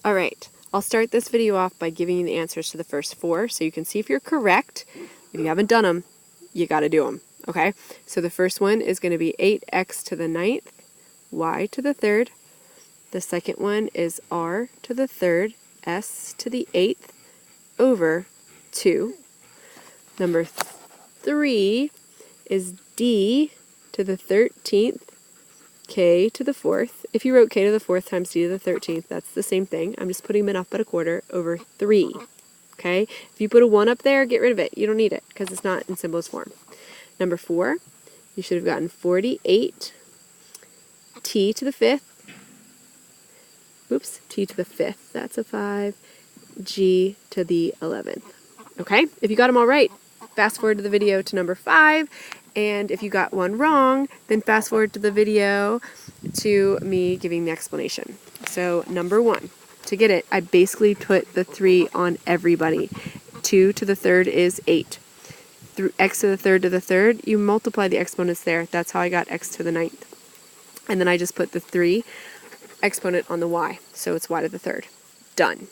All right, I'll start this video off by giving you the answers to the first 4 so you can see if you're correct. If you haven't done them, you got to do them, okay? So the first one is going to be 8x to the 9th, y to the 3rd. The second one is r to the 3rd, s to the 8th, over 2. Number 3 is d to the 13th, k to the 4th. If you wrote k to the 4th times d to the 13th, that's the same thing. I'm just putting them in off by a quarter over 3. Okay? If you put a 1 up there, get rid of it. You don't need it because it's not in simplest form. Number 4, you should have gotten 48 t to the 5th. Oops, t to the 5th. That's a 5. G to the 11th. Okay? If you got them all right, fast forward to the video to number 5. And if you got one wrong, then fast forward to the video to me giving the explanation. So number 1, to get it, I basically put the 3 on everybody. 2 to the 3rd is 8. Through x to the 3rd to the 3rd, you multiply the exponents there. That's how I got x to the 9th. And then I just put the 3 exponent on the y. So it's y to the 3rd. Done.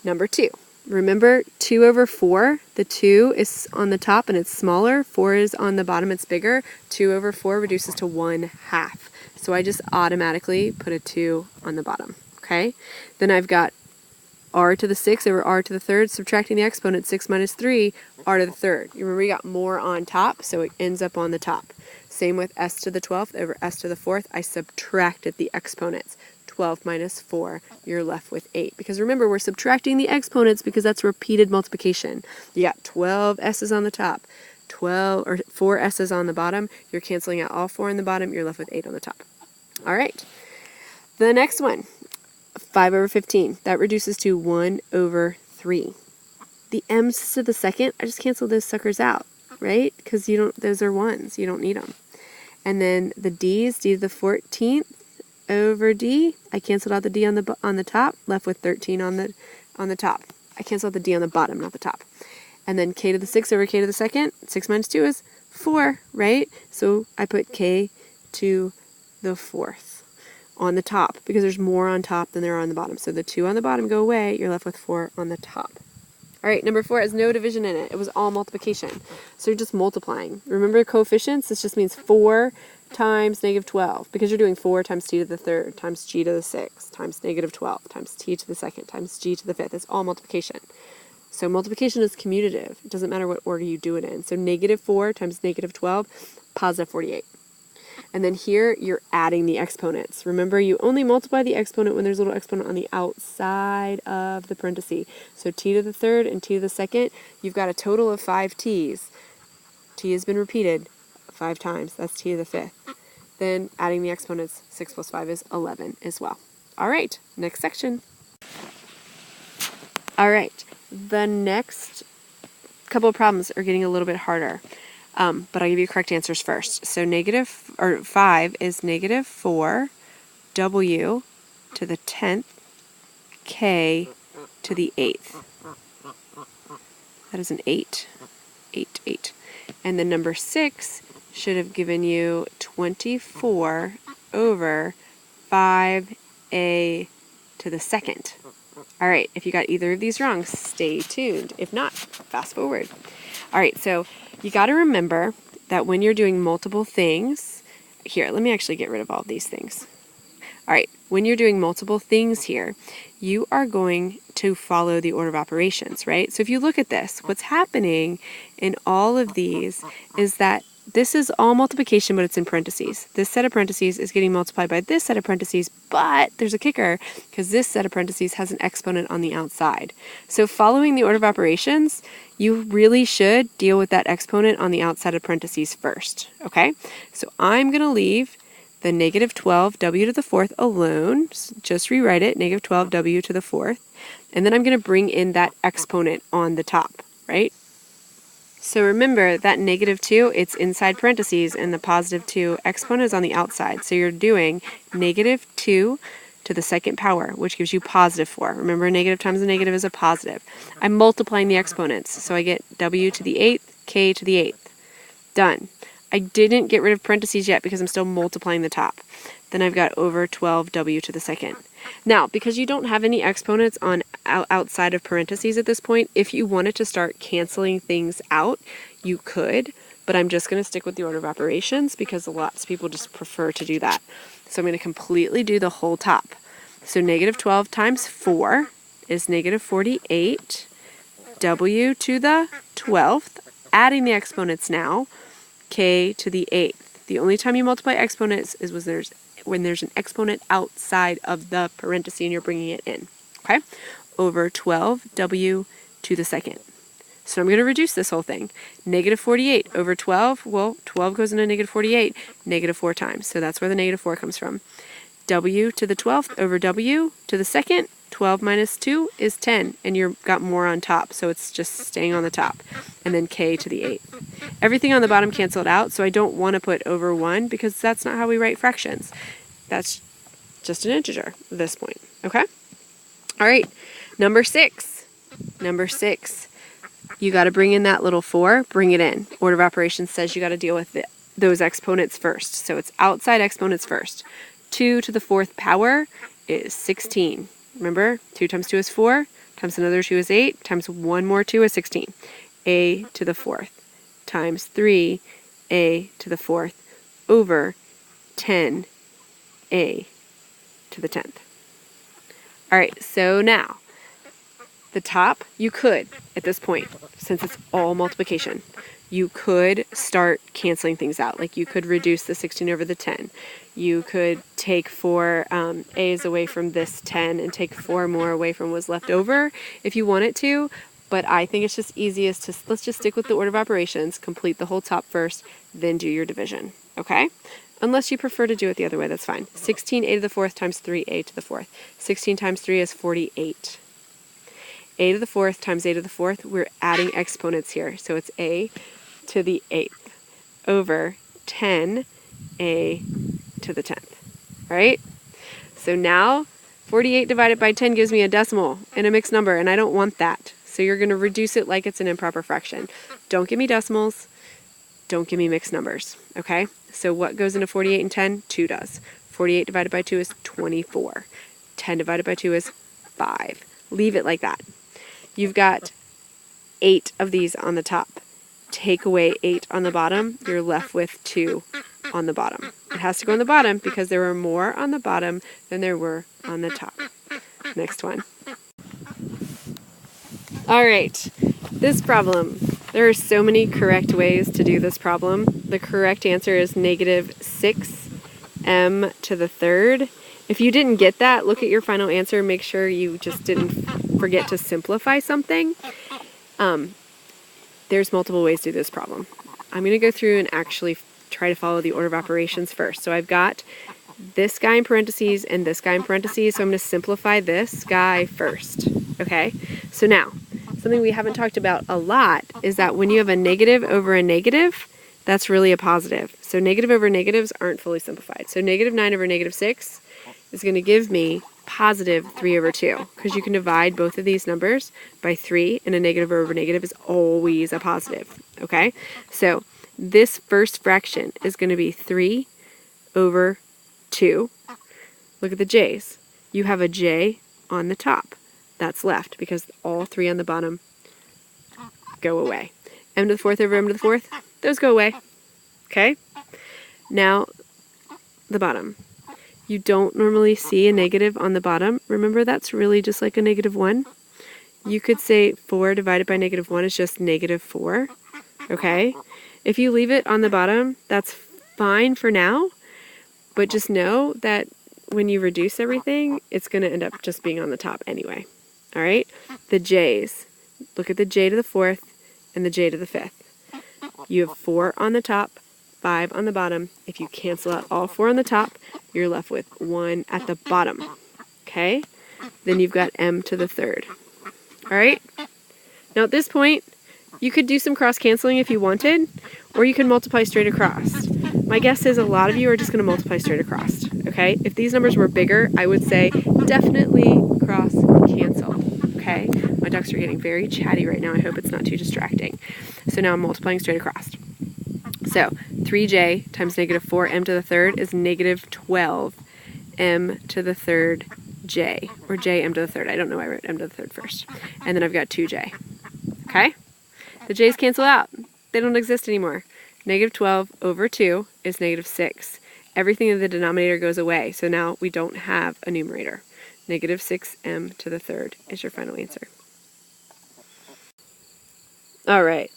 Number 2. Remember 2 over 4, the 2 is on the top and it's smaller, 4 is on the bottom, it's bigger. 2 over 4 reduces to 1/2. So I just automatically put a 2 on the bottom, okay? Then I've got r to the 6th over r to the 3rd, subtracting the exponent, 6 minus 3, r to the 3rd. You remember we got more on top, so it ends up on the top. Same with s to the 12th over s to the 4th, I subtracted the exponents. 12 minus 4, you're left with 8. Because remember, we're subtracting the exponents because that's repeated multiplication. You got 12 s's on the top, 4 s's on the bottom. You're canceling out all 4 on the bottom. You're left with 8 on the top. All right. The next one, 5 over 15. That reduces to 1 over 3. The m's to the 2nd, I just canceled those suckers out, right? Because those are 1s. You don't need them. And then the d's, d to the 14th. Over d, I canceled out the d on the top, left with 13 on the top. I canceled out the d on the bottom, not the top. And then k to the 6th over k to the 2nd, 6 minus 2 is 4, right? So I put k to the 4th on the top because there's more on top than there are on the bottom. So the 2 on the bottom go away, you're left with 4 on the top. All right, number 4 has no division in it. It was all multiplication. So you're just multiplying. Remember coefficients? This just means 4 times negative 12, because you're doing 4 times t to the 3rd times g to the 6th times negative 12 times t to the 2nd times g to the 5th. It's all multiplication. So multiplication is commutative. It doesn't matter what order you do it in. So negative 4 times negative 12, positive 48. And then here you're adding the exponents. Remember, you only multiply the exponent when there's a little exponent on the outside of the parenthesis. So t to the 3rd and t to the 2nd, you've got a total of 5 t's. T has been repeated 5 times. That's t to the 5th. Then adding the exponents, 6 plus 5 is 11 as well. All right, next section. All right, the next couple of problems are getting a little bit harder, but I'll give you correct answers first. So 5 is negative 4 w to the 10th k to the 8th. That is an 8. 8. And then number 6 should have given you 24 over 5a to the 2nd. All right, if you got either of these wrong, stay tuned. If not, fast forward. All right, so you got to remember that when you're doing multiple things, here, let me actually get rid of all these things. All right, when you're doing multiple things here, you are going to follow the order of operations, right? So if you look at this, what's happening in all of these is that this is all multiplication, but it's in parentheses. This set of parentheses is getting multiplied by this set of parentheses, but there's a kicker because this set of parentheses has an exponent on the outside. So following the order of operations, you really should deal with that exponent on the outside of parentheses first, okay? So I'm going to leave the negative 12w to the 4th alone. Just rewrite it, negative 12w to the 4th. And then I'm going to bring in that exponent on the top, right? So remember that negative 2, it's inside parentheses, and the positive 2 exponent is on the outside. So you're doing negative 2 to the 2nd power, which gives you positive 4. Remember, a negative times a negative is a positive. I'm multiplying the exponents, so I get w to the 8th, k to the 8th. Done. I didn't get rid of parentheses yet because I'm still multiplying the top. then I've got over 12w to the second. Now, because you don't have any exponents on outside of parentheses at this point, if you wanted to start canceling things out, you could, but I'm just going to stick with the order of operations because lots of people just prefer to do that. So I'm going to completely do the whole top. So negative 12 times 4 is negative 48, w to the 12th, adding the exponents now, k to the 8th. The only time you multiply exponents is when there's an exponent outside of the parenthesis and you're bringing it in, okay? Over 12w to the second. So I'm going to reduce this whole thing. Negative 48 over 12, well, 12 goes into negative 48, negative 4 times. So that's where the negative 4 comes from. W to the 12th over w to the second, 12 minus 2 is 10, and you've got more on top, so it's just staying on the top. And then k to the 8th. Everything on the bottom canceled out, so I don't want to put over 1 because that's not how we write fractions. That's just an integer at this point, okay? All right, number 6. Number 6. You got to bring in that little 4, bring it in. Order of operations says you got to deal with those exponents first, so it's outside exponents first. 2 to the 4th power is 16. Remember, 2 times 2 is 4, times another 2 is 8, times one more 2 is 16. A to the 4th times 3, a to the 4th over 10, a to the 10th. All right, so now, the top, you could, at this point, since it's all multiplication, you could start canceling things out. Like you could reduce the 16 over the 10. You could take 4 a's away from this 10 and take 4 more away from what was left over if you wanted to. But I think it's just easiest to, let's just stick with the order of operations, complete the whole top first, then do your division, okay? Unless you prefer to do it the other way, that's fine. 16 a to the 4th times 3a to the 4th. 16 times 3 is 48. A to the 4th times a to the 4th, we're adding exponents here. So it's a to the 8th over 10 a to the 10th, right? So now 48 divided by 10 gives me a decimal and a mixed number, and I don't want that. So you're going to reduce it like it's an improper fraction. Don't give me decimals. Don't give me mixed numbers, okay? So what goes into 48 and 10? 2 does. 48 divided by 2 is 24. 10 divided by 2 is 5. Leave it like that. You've got 8 of these on the top. Take away 8 on the bottom, you're left with 2 on the bottom. It has to go on the bottom because there were more on the bottom than there were on the top. Next one. All right, this problem. There are so many correct ways to do this problem. The correct answer is negative 6m to the 3rd. If you didn't get that, look at your final answer and make sure you just didn't forget to simplify something. There's multiple ways to do this problem. I'm going to go through and actually try to follow the order of operations first. So I've got this guy in parentheses and this guy in parentheses, so I'm going to simplify this guy first. Okay? So now, something we haven't talked about a lot is that when you have a negative over a negative, that's really a positive. So negative over negatives aren't fully simplified. So negative 9 over negative 6 is going to give me positive 3 over 2, because you can divide both of these numbers by 3, and a negative over negative is always a positive, okay? So this first fraction is going to be 3 over 2. Look at the j's. You have a j on the top. That's left, because all 3 on the bottom go away. M to the 4th over m to the 4th, those go away, okay? Now, the bottom. You don't normally see a negative on the bottom. Remember, that's really just like a negative 1. You could say 4 divided by negative 1 is just negative 4, okay? If you leave it on the bottom, that's fine for now, but just know that when you reduce everything, it's going to end up just being on the top anyway, all right? The j's. Look at the j to the 4th and the j to the 5th. You have 4 on the top, 5 on the bottom. If you cancel out all 4 on the top, you're left with 1 at the bottom, okay? Then you've got m to the 3rd, all right? Now at this point, you could do some cross-canceling if you wanted, or you can multiply straight across. My guess is a lot of you are just going to multiply straight across, okay? If these numbers were bigger, I would say definitely cross-cancel, okay? My ducks are getting very chatty right now. I hope it's not too distracting. So now I'm multiplying straight across. So 3j times negative 4m to the 3rd is negative 12 m to the third j, or j m to the third. I don't know why I wrote m to the third first. And then I've got 2j. Okay? The j's cancel out. They don't exist anymore. Negative 12 over 2 is negative 6. Everything in the denominator goes away, so now we don't have a numerator. Negative 6m to the third is your final answer. All right.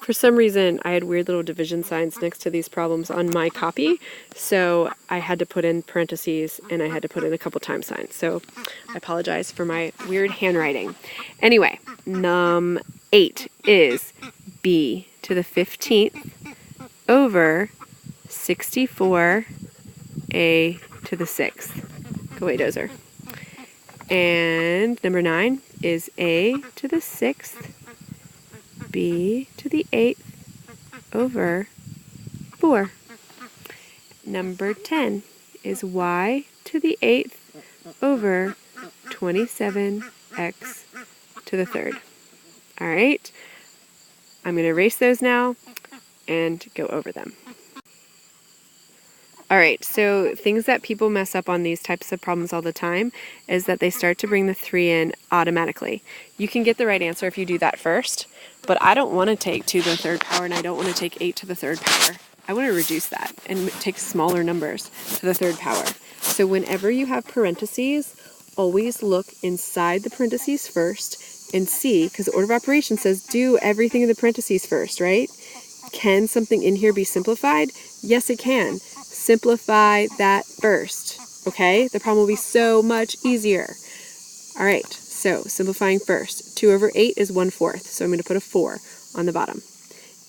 For some reason, I had weird little division signs next to these problems on my copy, so I had to put in parentheses and I had to put in a couple times signs. So I apologize for my weird handwriting. Anyway, num 8 is b to the 15th over 64 a to the 6th. Go away, Dozer. And number 9 is a to the 6th b to the 8th over 4. Number 10 is y to the 8th over 27x to the 3rd. All right, I'm going to erase those now and go over them. All right, so things that people mess up on these types of problems all the time is that they start to bring the 3 in automatically. You can get the right answer if you do that first, but I don't want to take 2 to the 3rd power and I don't want to take 8 to the 3rd power. I want to reduce that and take smaller numbers to the 3rd power. So whenever you have parentheses, always look inside the parentheses first and see, because the order of operations says do everything in the parentheses first, right? Can something in here be simplified? Yes, it can. Simplify that first, okay? The problem will be so much easier. All right, so simplifying first. 2 over 8 is 1/4, so I'm going to put a 4 on the bottom.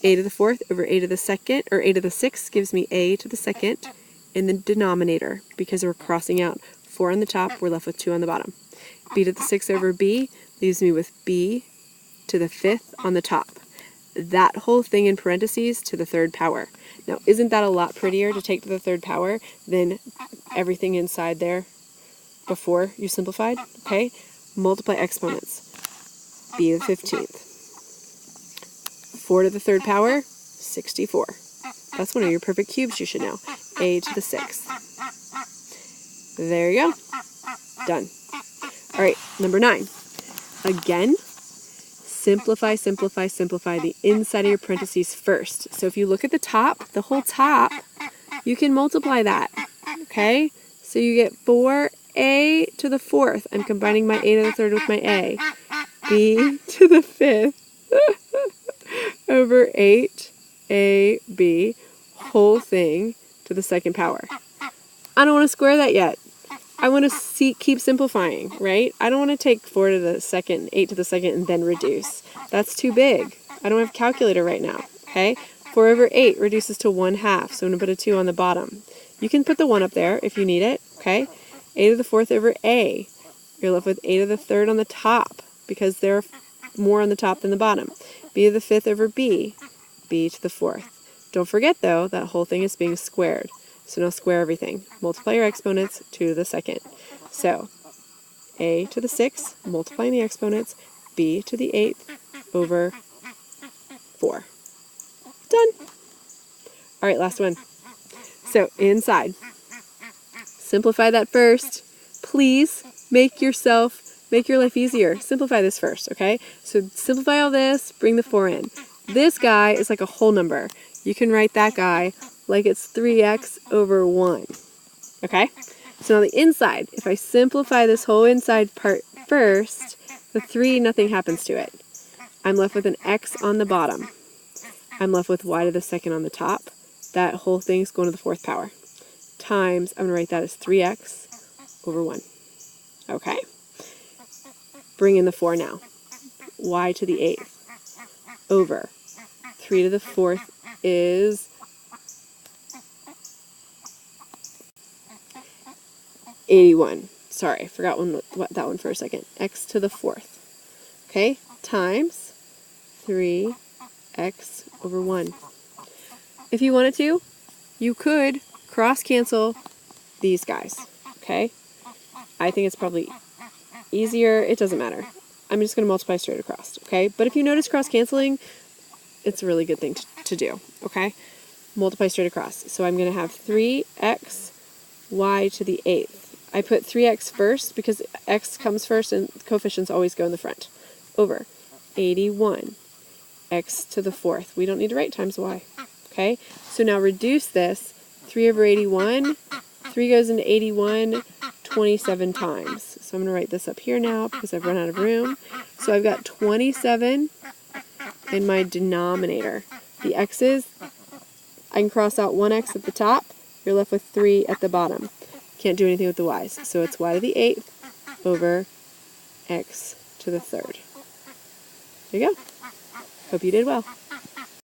A to the 4th over a to the 2nd, or a to the 6th gives me a to the 2nd in the denominator, because we're crossing out 4 on the top, we're left with 2 on the bottom. B to the 6th over b leaves me with b to the 5th on the top. That whole thing in parentheses to the 3rd power. Now, isn't that a lot prettier to take to the 3rd power than everything inside there before you simplified? Okay, multiply exponents. B to the 15th. 4 to the 3rd power, 64. That's one of your perfect cubes you should know. A to the 6th. There you go. Done. All right, number 9. Again, simplify, simplify, simplify the inside of your parentheses first. So if you look at the top, the whole top, you can multiply that, okay? So you get 4a to the 4th. I'm combining my a to the 3rd with my a. B to the 5th over 8ab, whole thing to the 2nd power. I don't want to square that yet. I want to keep simplifying, right? I don't want to take 4 to the 2nd, 8 to the 2nd, and then reduce. That's too big. I don't have a calculator right now, okay? 4 over 8 reduces to 1/2, so I'm going to put a 2 on the bottom. You can put the 1 up there if you need it, okay? A to the 4th over a. You're left with a to the 3rd on the top, because there are more on the top than the bottom. B to the 5th over b. B to the 4th. Don't forget, though, that whole thing is being squared. So now square everything. Multiply your exponents, 2 to the 2nd. So a to the 6th, multiplying the exponents, b to the 8th over 4. Done. All right, last one. So inside. Simplify that first. Please make your life easier. Simplify this first, okay? So simplify all this, bring the 4 in. This guy is like a whole number. You can write that guy like it's 3x over 1. Okay? So now the inside, if I simplify this whole inside part first, the 3, nothing happens to it. I'm left with an x on the bottom. I'm left with y to the 2nd on the top. That whole thing's going to the 4th power. Times, I'm going to write that as 3x over 1. Okay? Bring in the 4 now. Y to the 8th over 3 to the 4th is 81. Sorry, I forgot that one for a second. X to the 4th. Okay? Times 3x over 1. If you wanted to, you could cross-cancel these guys. Okay? I think it's probably easier. It doesn't matter. I'm just going to multiply straight across. Okay? But if you notice cross-canceling, it's a really good thing to do. Okay? Multiply straight across. So I'm going to have 3x y to the 8th. I put 3x first because x comes first and coefficients always go in the front. Over 81 x to the 4th. We don't need to write times y. Okay, so now reduce this. 3 over 81. 3 goes into 81 27 times. So I'm going to write this up here now because I've run out of room. So I've got 27 in my denominator. The x's, I can cross out 1x at the top. You're left with 3 at the bottom. Can't do anything with the y's. So it's y to the 8th over x to the 3rd. There you go. Hope you did well.